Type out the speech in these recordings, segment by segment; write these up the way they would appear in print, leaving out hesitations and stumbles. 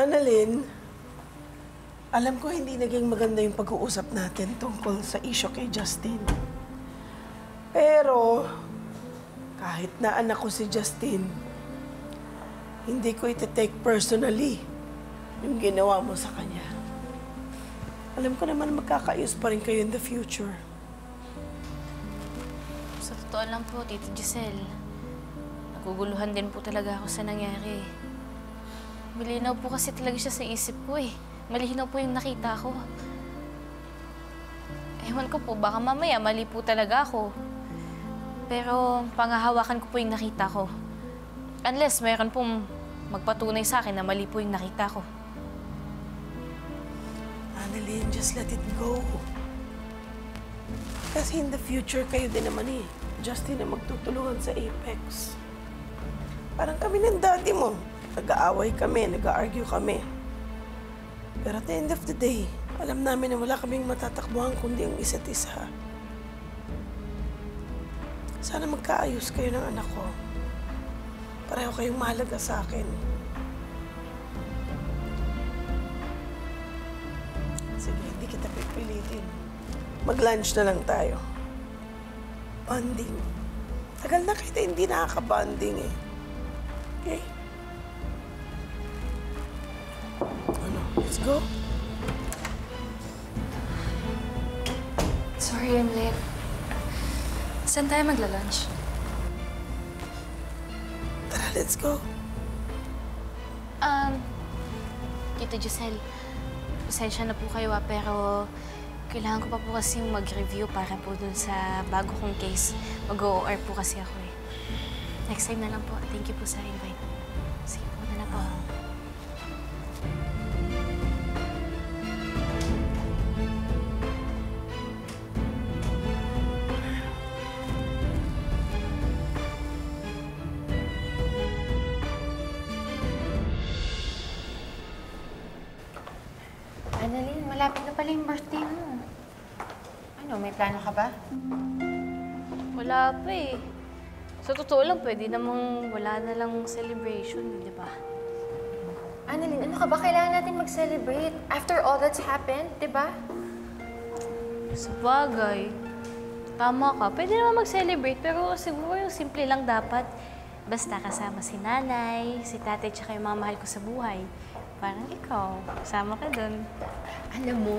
Annalyn, alam ko hindi naging maganda yung pag-uusap natin tungkol sa issue kay Justin. Pero, kahit na anak ko si Justin, hindi ko iti-take personally yung ginawa mo sa kanya. Alam ko naman magkakaayos pa rin kayo in the future. Sa totoo lang po, Tita Giselle, naguguluhan din po talaga ako sa nangyari. Malinaw po kasi talaga siya sa isip ko eh. Malinaw po yung nakita ko. Ewan ko po, baka mamaya mali po talaga ako. Pero panghahawakan ko po yung nakita ko. Unless mayroon pong magpatunay sa akin na mali po yung nakita ko. Annalyn, just let it go. Kasi in the future, kayo din naman eh. Justin na magtutulungan sa Apex. Parang kami ng daddy mo. Nag-aaway kami, nag-argue kami. Pero at the end of the day, alam namin na wala kaming matatakbuhan kundi ang isa't isa. Sana magkaayos kayo ng anak ko. Pareho kayong mahalaga sa akin. Sige, hindi kita pipilitin. Mag-lunch na lang tayo. Bonding. Tagal na kita hindi nakaka-bonding eh. Okay? Ano? Let's go. Sorry, I'm late. Saan tayo magla-lunch? Tara, let's go. Tita Giselle, pasensya na po kayo pero kailangan ko pa po kasi mag-review para po dun sa bago kong case. Mag-OR po kasi ako eh. Next time na lang po. Thank you po sa invite. Sige po na po. Annalyn, malapit na pala yung birthday mo. Ano, may plano ka ba? Wala pa eh. Sa totoo lang, pwede namang wala na lang celebration, di ba? Annalyn, ano ka ba? Kailangan natin mag-celebrate. After all that's happened, di ba? Sa bagay, tama ka. Pwede naman mag-celebrate, pero siguro yung simple lang dapat. Basta kasama si nanay, si tatay, tsaka yung mga mahal ko sa buhay. Parang ikaw, kasama ka dun. Alam mo,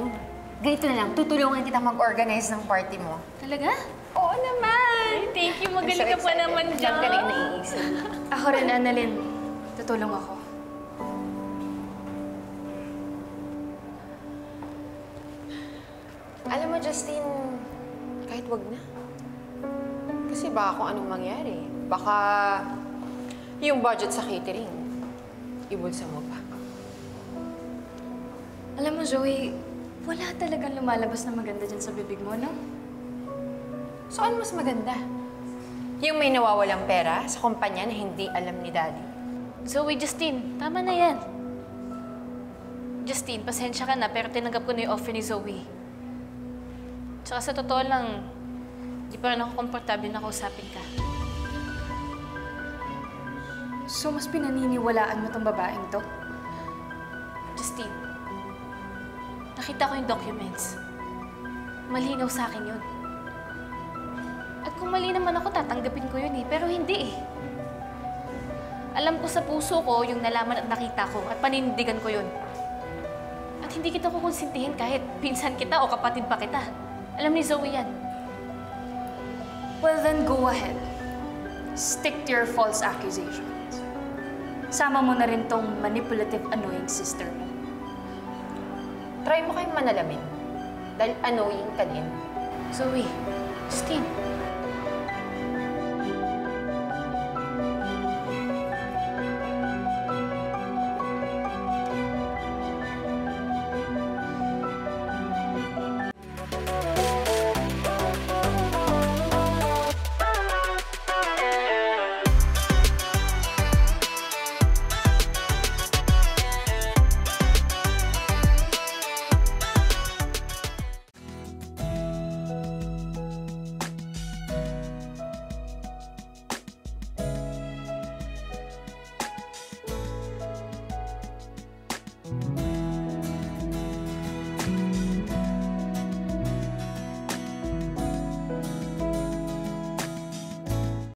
ganito na lang. Tutulungan kita mag-organize ng party mo. Talaga? Oo naman! Ay, thank you. Magaling ka pa naman dyan. Galing na iisip. Ako rin, Annalyn. Tutulong ako. Alam mo, Justin, kahit wag na. Kasi baka kung anong mangyari. Baka yung budget sa catering, ibulsa mo pa. Alam mo, Zoe, wala talagang lumalabas na maganda dyan sa bibig mo, no? So, ano mas maganda? Yung may nawawalang pera sa kumpanya na hindi alam ni Daddy? Zoe, Justine, tama na yan. Justine, pasensya ka na, pero tinanggap ko na yung offer ni Zoe. Tsaka sa totoo lang, di pa rin ako komportable na kausapin ka. So, mas pinaniniwalaan mo tong babaeng to? Justine, nakita ko yung documents. Malinaw sa akin yun. At kung mali naman ako, tatanggapin ko yun eh. Pero hindi eh. Alam ko sa puso ko yung nalaman at nakita ko at panindigan ko yun. At hindi kita kukonsintihin kahit pinsan kita o kapatid pa kita. Alam ni Zoe yan. Well, then go ahead. Stick to your false accusations. Sama mo na rin tong manipulative, annoying sister mo. Try mo kayong manalamin. Dahil annoying ka din. Zoe, Justine,